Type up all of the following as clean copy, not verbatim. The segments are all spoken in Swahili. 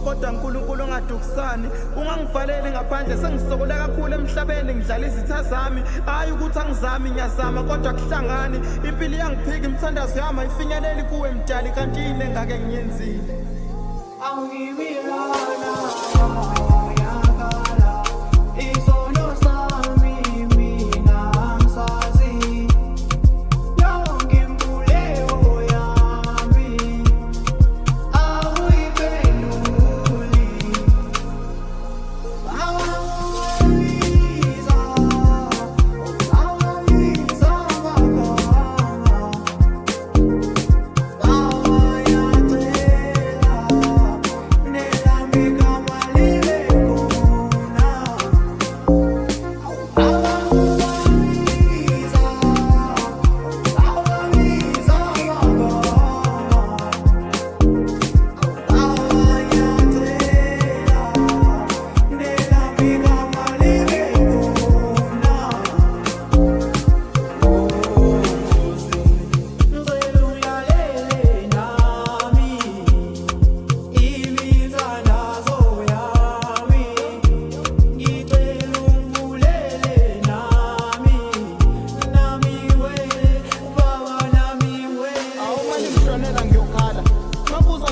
kodwa uNkulunkulu ongadukusani. Ungangivaleli ngaphandle sengisokola kakhulu emhlabeni ngidlala izitha zami. Hayi ukuthi angizami ngiyazama kodwa kuhlangani. Impilo yangiphika imithandazo yami ayifinyeleli kuwe mdali kanti yini engake ngiyenzile. Angibirana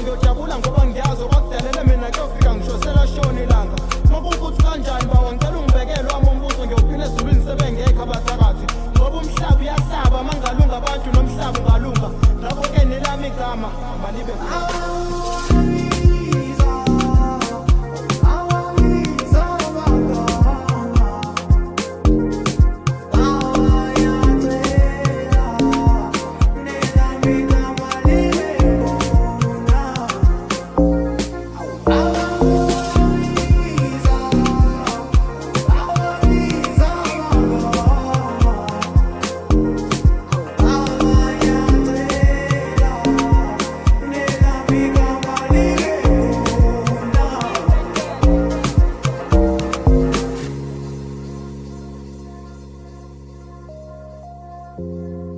ngiyojabula ngoba ngiyazi okwakudalela mina kuyofika ngishosela shona ilanga. Makuwukuthi kanjani bawa ngicela ungibekele wami umbuzo ngiyophila ezulwini sebengekho abathakathi. Ngoba umhlaba uyahlaba mangalunga abantu nomhlaba ungalunga. Ngakho-ke nelami igama malibe you.